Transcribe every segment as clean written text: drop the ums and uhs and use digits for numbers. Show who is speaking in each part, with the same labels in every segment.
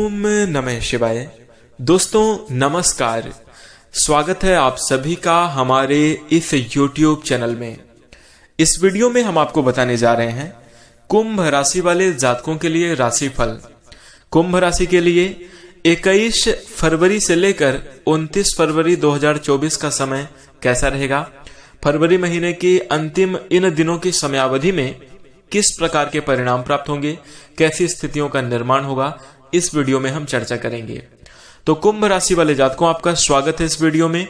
Speaker 1: ओम नमः शिवाय। दोस्तों नमस्कार, स्वागत है आप सभी का हमारे इस YouTube चैनल में। इस वीडियो में हम आपको बताने जा रहे हैं कुंभ राशि वाले जातकों के लिए राशिफल। कुंभ राशि के लिए 21 फरवरी से लेकर 29 फरवरी 2024 का समय कैसा रहेगा, फरवरी महीने की अंतिम इन दिनों की समयावधि में किस प्रकार के परिणाम प्राप्त होंगे, कैसी स्थितियों का निर्माण होगा, इस वीडियो में हम चर्चा करेंगे। तो कुंभ राशि वाले जातकों, आपका स्वागत है इस वीडियो में।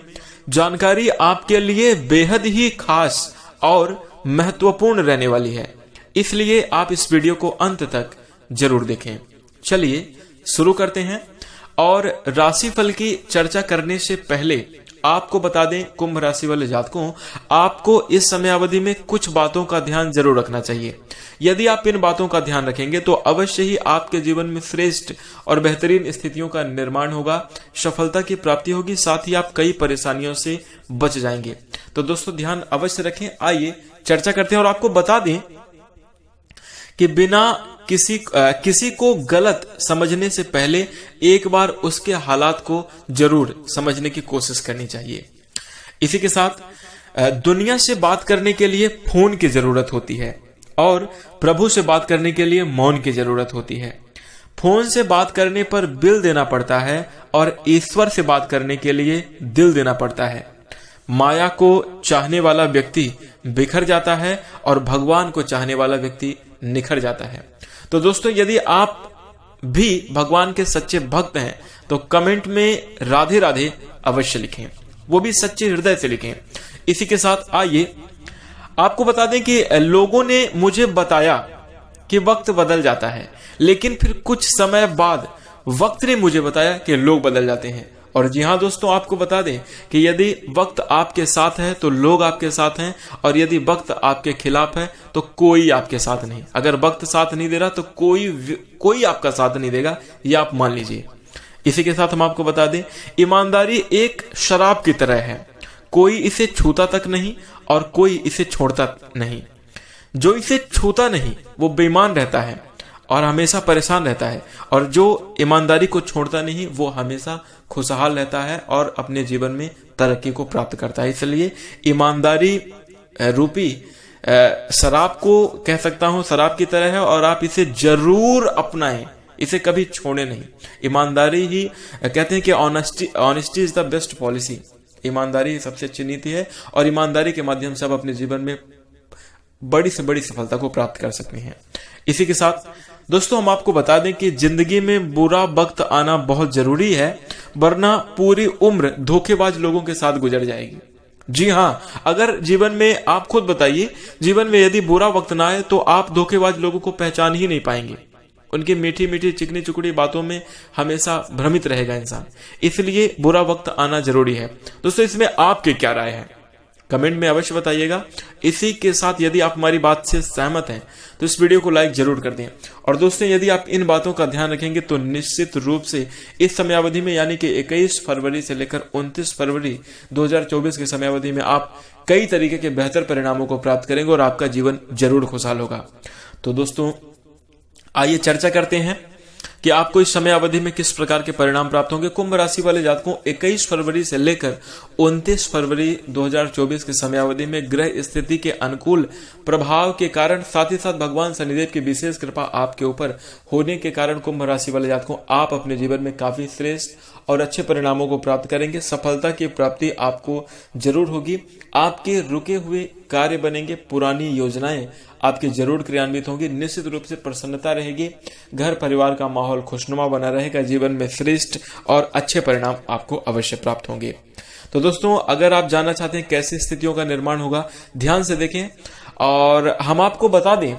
Speaker 1: जानकारी आपके लिए बेहद ही खास और महत्वपूर्ण रहने वाली है, इसलिए आप इस वीडियो को अंत तक जरूर देखें। चलिए शुरू करते हैं। और राशिफल की चर्चा करने से पहले आपको बता दें, कुंभ राशि वाले जातकों, आपको इस समयावधि में कुछ बातों का ध्यान जरूर रखना चाहिए। यदि आप इन बातों का ध्यान रखेंगे तो अवश्य ही आपके जीवन में श्रेष्ठ और बेहतरीन स्थितियों का निर्माण होगा, सफलता की प्राप्ति होगी, साथ ही आप कई परेशानियों से बच जाएंगे। तो दोस्तों ध्यान अवश्य रखें। आइए चर्चा करते हैं। और आपको बता दें कि बिना किसी को गलत समझने से पहले एक बार उसके हालात को जरूर समझने की कोशिश करनी चाहिए। इसी के साथ दुनिया से बात करने के लिए फोन की जरूरत होती है और प्रभु से बात करने के लिए मौन की जरूरत होती है। फोन से बात करने पर बिल देना पड़ता है और ईश्वर से बात करने के लिए दिल देना पड़ता है। माया को चाहने वाला व्यक्ति बिखर जाता है और भगवान को चाहने वाला व्यक्ति निखर जाता है। तो दोस्तों, यदि आप भी भगवान के सच्चे भक्त हैं तो कमेंट में राधे राधे अवश्य लिखें, वो भी सच्चे हृदय से लिखें। इसी के साथ आइए आपको बता दें कि लोगों ने मुझे बताया कि वक्त बदल जाता है, लेकिन फिर कुछ समय बाद वक्त ने मुझे बताया कि लोग बदल जाते हैं। और जी हाँ दोस्तों, आपको बता दें कि यदि वक्त आपके साथ है तो लोग आपके साथ हैं, और यदि वक्त आपके खिलाफ है तो कोई आपके साथ नहीं। अगर वक्त साथ नहीं दे रहा तो कोई आपका साथ नहीं देगा, ये आप मान लीजिए। इसी के साथ हम आपको बता दें, ईमानदारी एक शराब की तरह है, कोई इसे छूता तक नहीं और कोई इसे छोड़ता नहीं। जो इसे छूता नहीं वो बेईमान रहता है और हमेशा परेशान रहता है, और जो ईमानदारी को छोड़ता नहीं वो हमेशा खुशहाल रहता है और अपने जीवन में तरक्की को प्राप्त करता है। इसलिए ईमानदारी रूपी शराब को कह सकता हूं, शराब की तरह है, और आप इसे जरूर अपनाएं, इसे कभी छोड़े नहीं। ईमानदारी ही कहते हैं कि honesty is the best policy. ईमानदारी सबसे अच्छी नीति है और ईमानदारी के माध्यम से आप अपने जीवन में बड़ी से बड़ी सफलता को प्राप्त कर सकते हैं। इसी के साथ दोस्तों, हम आपको बता दें कि जिंदगी में बुरा वक्त आना बहुत जरूरी है, वरना पूरी उम्र धोखेबाज लोगों के साथ गुजर जाएगी। जी हाँ, अगर जीवन में आप खुद बताइए, जीवन में यदि बुरा वक्त ना आए तो आप धोखेबाज लोगों को पहचान ही नहीं पाएंगे। उनकी मीठी मीठी चिकनी चुकड़ी बातों में हमेशा भ्रमित रहेगा इंसान। इसलिए बुरा वक्त आना जरूरी है। दोस्तों, इसमें आपकी क्या राय है, कमेंट में अवश्य बताइएगा। इसी के साथ यदि आप हमारी बात से सहमत हैं तो इस वीडियो को लाइक जरूर कर दें। और दोस्तों, यदि आप इन बातों का ध्यान रखेंगे तो निश्चित रूप से इस समयावधि में, यानी कि 21 फरवरी से लेकर 29 फरवरी 2024 की समयावधि में आप कई तरीके के बेहतर परिणामों को प्राप्त करेंगे और आपका जीवन जरूर खुशहाल होगा। तो दोस्तों, आइए चर्चा करते हैं कि आपको इस समय अवधि में किस प्रकार के परिणाम प्राप्त होंगे। कुंभ राशि वाले जातकों, 21 फरवरी से लेकर 29 फरवरी 2024 के समयावधि में ग्रह स्थिति के अनुकूल प्रभाव के कारण, साथ ही साथ भगवान शनिदेव की विशेष कृपा आपके ऊपर होने के कारण कुंभ राशि वाले जातकों, आप अपने जीवन में काफी श्रेष्ठ और अच्छे परिणामों को प्राप्त करेंगे। सफलता की प्राप्ति आपको जरूर होगी। आपके रुके हुए कार्य बनेंगे, पुरानी योजनाएं आपकी जरूर क्रियान्वित होंगी। निश्चित रूप से प्रसन्नता रहेगी, घर परिवार का माहौल खुशनुमा बना रहेगा। जीवन में श्रेष्ठ और अच्छे परिणाम आपको अवश्य प्राप्त होंगे। तो दोस्तों, अगर आप जानना चाहते हैं कैसी स्थितियों का निर्माण होगा, ध्यान से देखें। और हम आपको बता दें,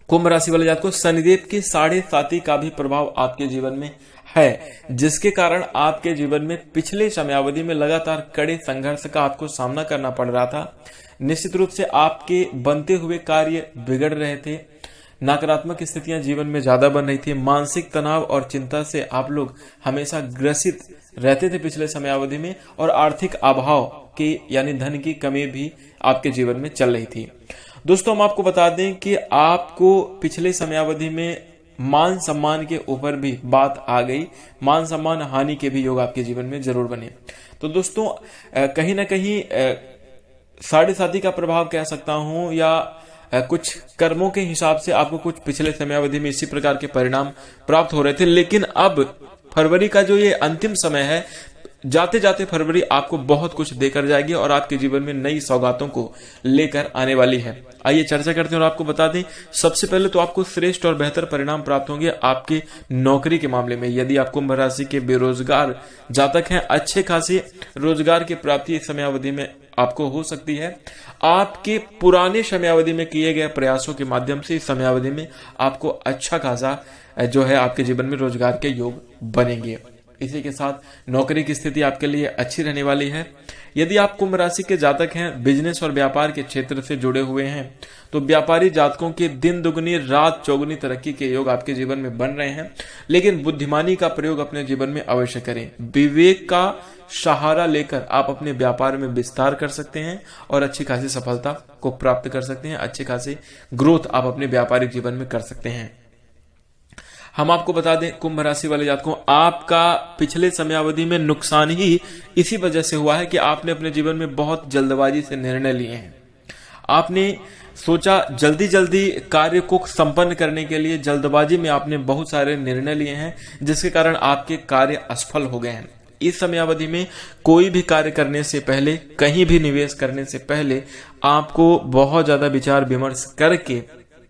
Speaker 1: कुंभ राशि वाले जातकों, शनिदेव की 7.5 का भी प्रभाव आपके जीवन में है, जिसके कारण आपके जीवन में पिछले समयावधि में लगातार कड़े संघर्ष का आपको सामना करना पड़ रहा था। निश्चित रूप से आपके बनते हुए कार्य बिगड़ रहे थे, नकारात्मक स्थितियां जीवन में ज्यादा बन रही थी, मानसिक तनाव और चिंता से आप लोग हमेशा ग्रसित रहते थे पिछले समयावधि में, और आर्थिक अभाव की यानी धन की कमी भी आपके जीवन में चल रही थी। दोस्तों, हम आपको बता दें कि आपको पिछले समयावधि में मान सम्मान के ऊपर भी बात आ गई, मान सम्मान हानि के भी योग आपके जीवन में जरूर बने। तो दोस्तों कहीं ना कहीं साढ़े साथी का प्रभाव कह सकता हूं, या कुछ कर्मों के हिसाब से आपको कुछ पिछले समयावधि में इसी प्रकार के परिणाम प्राप्त हो रहे थे, लेकिन अब फरवरी का जो ये अंतिम समय है, जाते जाते फरवरी आपको बहुत कुछ देकर जाएगी और आपके जीवन में नई सौगातों को लेकर आने वाली है। आइए चर्चा करते हैं और आपको बता दें, सबसे पहले तो आपको श्रेष्ठ और बेहतर परिणाम प्राप्त होंगे आपके नौकरी के मामले में। यदि आप कुंभ राशि के बेरोजगार जातक हैं, अच्छे खासे रोजगार की प्राप्ति इस समयावधि में आपको हो सकती है। आपके पुराने समयावधि में किए गए प्रयासों के माध्यम से इस समयावधि में आपको अच्छा खासा जो है आपके जीवन में रोजगार के योग बनेंगे। इसी के साथ नौकरी की स्थिति आपके लिए अच्छी रहने वाली है। यदि आप कुंभ राशि के जातक हैं, बिजनेस और व्यापार के क्षेत्र से जुड़े हुए हैं, तो व्यापारी जातकों के दिन दुगनी रात चौगुनी तरक्की के योग आपके जीवन में बन रहे हैं, लेकिन बुद्धिमानी का प्रयोग अपने जीवन में अवश्य करें। विवेक का सहारा लेकर आप अपने व्यापार में विस्तार कर सकते हैं और अच्छी खासी सफलता को प्राप्त कर सकते हैं। अच्छे खासी ग्रोथ आप अपने व्यापारिक जीवन में कर सकते हैं। हम आपको बता दें, कुंभ राशि वाले जातकों, आपका पिछले समयावधि में नुकसान ही इसी वजह से हुआ है कि आपने अपने जीवन में बहुत जल्दबाजी से निर्णय लिए हैं। आपने सोचा जल्दी जल्दी कार्य को संपन्न करने के लिए, जल्दबाजी में आपने बहुत सारे निर्णय लिए हैं, जिसके कारण आपके कार्य असफल हो गए हैं। इस समयावधि में कोई भी कार्य करने से पहले, कहीं भी निवेश करने से पहले आपको बहुत ज्यादा विचार विमर्श करके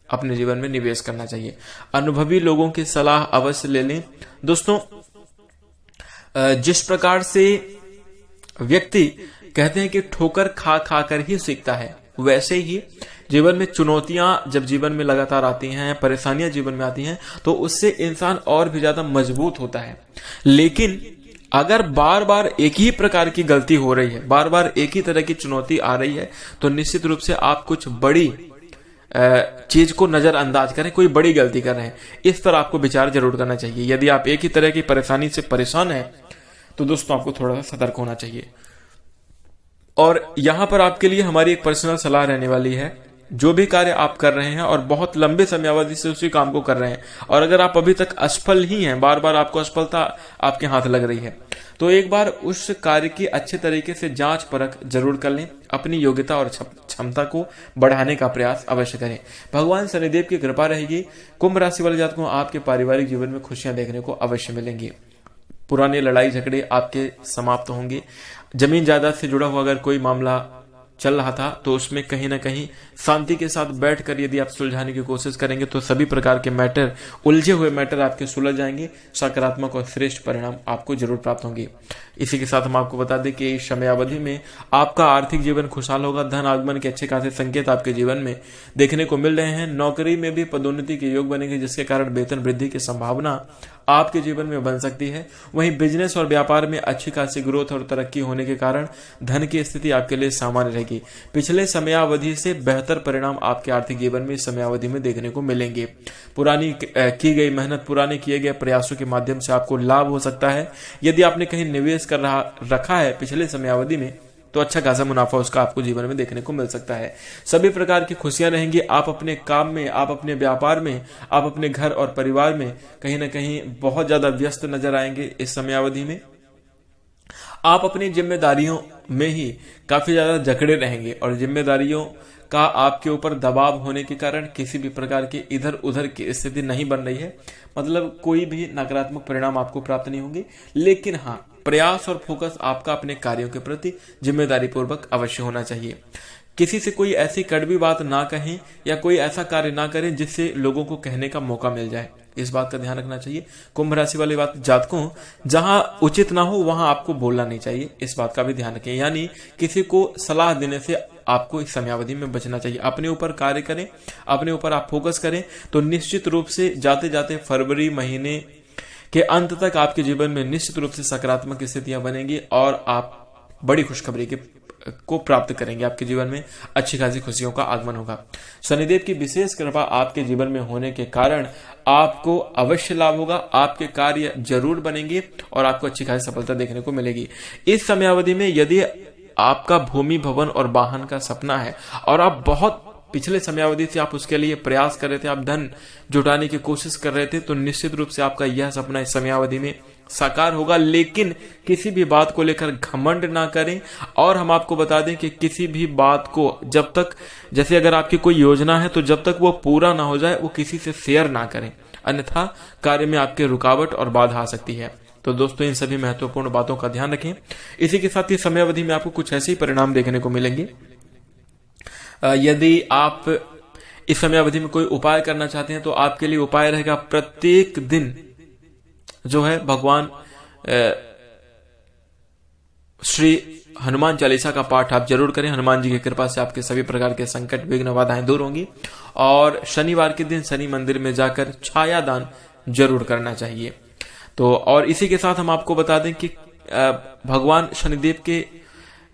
Speaker 1: अपने जीवन में निवेश करना चाहिए। अनुभवी लोगों की सलाह अवश्य ले लें। दोस्तों, जिस प्रकार से व्यक्ति कहते हैं कि ठोकर खा खा कर ही सीखता है, वैसे ही जीवन में चुनौतियां जब जीवन में लगातार आती हैं, परेशानियां जीवन में आती हैं, तो उससे इंसान और भी ज्यादा मजबूत होता है। लेकिन अगर बार बार एक ही प्रकार की गलती हो रही है, बार बार एक ही तरह की चुनौती आ रही है, तो निश्चित रूप से आप कुछ बड़ी चीज को नजरअंदाज करें, कोई बड़ी गलती कर रहे हैं, इस पर आपको विचार जरूर करना चाहिए। यदि आप एक ही तरह की परेशानी से परेशान हैं, तो दोस्तों आपको थोड़ा सा सतर्क होना चाहिए। और यहां पर आपके लिए हमारी एक पर्सनल सलाह रहने वाली है। जो भी कार्य आप कर रहे हैं और बहुत लंबे समयावधि से उसी काम को कर रहे हैं, और अगर आप अभी तक असफल ही हैं, बार बार आपको असफलता आपके हाथ लग रही है, तो एक बार उस कार्य की अच्छे तरीके से जांच परख जरूर कर लें। अपनी योग्यता और क्षमता को बढ़ाने का प्रयास अवश्य करें। भगवान शनिदेव की कृपा रहेगी। कुंभ राशि वाले जातकों, आपके पारिवारिक जीवन में खुशियां देखने को अवश्य मिलेंगी। पुराने लड़ाई झगड़े आपके समाप्त होंगे। जमीन जायदाद से जुड़ा हुआ अगर कोई मामला चल रहा था, तो उसमें कहीं ना कहीं शांति के साथ बैठकर यदि आप सुलझाने की कोशिश करेंगे, तो सभी प्रकार के मैटर, उलझे हुए मैटर आपके सुलझ जाएंगे। सकारात्मक और श्रेष्ठ परिणाम आपको जरूर प्राप्त होंगे। इसी के साथ हम आपको बता दें कि इस समयावधि में आपका आर्थिक जीवन खुशहाल होगा। धन आगमन के अच्छे खासे संकेत आपके जीवन में देखने को मिल रहे हैं। नौकरी में भी पदोन्नति के योग बनेंगे, जिसके कारण वेतन वृद्धि की संभावना आपके जीवन में बन सकती है। वहीं बिजनेस और व्यापार में अच्छी खासी ग्रोथ और तरक्की होने के कारण धन की स्थिति आपके लिए सामान्य रहेगी। पिछले समयावधि से बेहतर परिणाम आपके आर्थिक जीवन में इस समयावधि में देखने को मिलेंगे। पुरानी की गई मेहनत, पुराने किए गए प्रयासों के माध्यम से आपको लाभ हो सकता है। यदि आपने कहीं निवेश कर रखा है पिछले समयावधि में, तो अच्छा खासा मुनाफा उसका आपको जीवन में देखने को मिल सकता है। सभी प्रकार की खुशियां रहेंगी। आप अपने काम में, आप अपने व्यापार में, आप अपने घर और परिवार में कहीं ना कहीं बहुत ज्यादा व्यस्त नजर आएंगे। इस समयावधि में आप अपनी जिम्मेदारियों में ही काफी ज्यादा जकड़े रहेंगे, और जिम्मेदारियों का आपके ऊपर दबाव होने के कारण किसी भी प्रकार की इधर उधर की स्थिति नहीं बन रही है। मतलब कोई भी नकारात्मक परिणाम आपको प्राप्त नहीं होंगे। लेकिन हाँ, प्रयास और फोकस आपका अपने कार्यों के प्रति जिम्मेदारी पूर्वक अवश्य होना चाहिए। किसी से कोई ऐसी कड़वी बात ना कहें या कोई ऐसा कार्य ना करें जिससे लोगों को कहने का मौका मिल जाए। इस बात का ध्यान रखना चाहिए। कुंभ राशि वाले जातकों, जहां उचित ना हो वहां आपको बोलना नहीं चाहिए। इस बात का भी ध्यान रखें। यानी किसी को सलाह देने से आपको इस समयावधि में बचना चाहिए। अपने ऊपर कार्य करें, अपने ऊपर आप फोकस करें, तो निश्चित रूप से जाते जाते फरवरी महीने के अंत तक आपके जीवन में निश्चित रूप से सकारात्मक स्थितियां बनेंगी और आप बड़ी खुशखबरी को प्राप्त करेंगे। आपके जीवन में अच्छी खासी खुशियों का आगमन होगा। शनिदेव की विशेष कृपा आपके जीवन में होने के कारण आपको अवश्य लाभ होगा। आपके कार्य जरूर बनेंगे और आपको अच्छी खासी सफलता देखने को मिलेगी। इस समयावधि में यदि आपका भूमि, भवन और वाहन का सपना है और आप बहुत पिछले समयावधि से आप उसके लिए प्रयास कर रहे थे, आप धन जुटाने की कोशिश कर रहे थे, तो निश्चित रूप से आपका यह सपना इस समयावधि में साकार होगा। लेकिन किसी भी बात को लेकर घमंड ना करें। और हम आपको बता दें कि किसी भी बात को जब तक, जैसे अगर आपकी कोई योजना है तो जब तक वो पूरा ना हो जाए वो किसी से शेयर ना करें, अन्यथा कार्य में आपके रुकावट और बाधा आ सकती है। तो दोस्तों इन सभी महत्वपूर्ण बातों का ध्यान रखें। इसी के साथ ही समयावधि में आपको कुछ ऐसे ही परिणाम देखने को मिलेंगे। यदि आप इस समयावधि में कोई उपाय करना चाहते हैं तो आपके लिए उपाय रहेगा प्रत्येक दिन जो है भगवान श्री हनुमान चालीसा का पाठ आप जरूर करें। हनुमान जी की कृपा से आपके सभी प्रकार के संकट, विघ्न, बाधाएं दूर होंगी। और शनिवार के दिन शनि मंदिर में जाकर छाया दान जरूर करना चाहिए। तो और इसी के साथ हम आपको बता दें कि भगवान शनिदेव के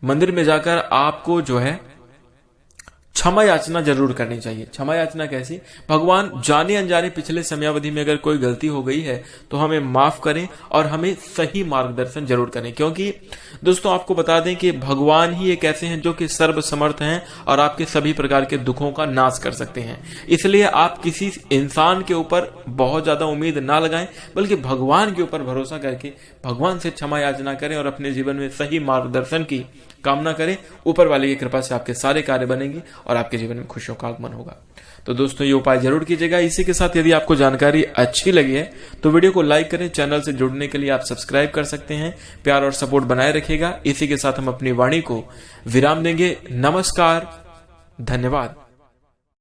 Speaker 1: मंदिर में जाकर आपको जो है क्षमा याचना जरूर करनी चाहिए। क्षमा याचना कैसी? भगवान जाने अनजाने पिछले समयावधि में अगर कोई गलती हो गई है तो हमें माफ करें और हमें सही मार्गदर्शन जरूर करें। क्योंकि दोस्तों आपको बता दें कि भगवान ही एक ऐसे हैं जो कि सर्वसमर्थ हैं और आपके सभी प्रकार के दुखों का नाश कर सकते हैं। इसलिए आप किसी इंसान के ऊपर बहुत ज्यादा उम्मीद ना लगाएं, बल्कि भगवान के ऊपर भरोसा करके भगवान से क्षमा याचना करें और अपने जीवन में सही मार्गदर्शन की कामना करें। ऊपर वाले की कृपा से आपके सारे कार्य बनेंगे और आपके जीवन में खुशियों का आगमन होगा। तो दोस्तों ये उपाय जरूर कीजिएगा। इसी के साथ यदि आपको जानकारी अच्छी लगी है तो वीडियो को लाइक करें। चैनल से जुड़ने के लिए आप सब्सक्राइब कर सकते हैं। प्यार और सपोर्ट बनाए रखिएगा। इसी के साथ हम अपनी वाणी को विराम देंगे। नमस्कार, धन्यवाद।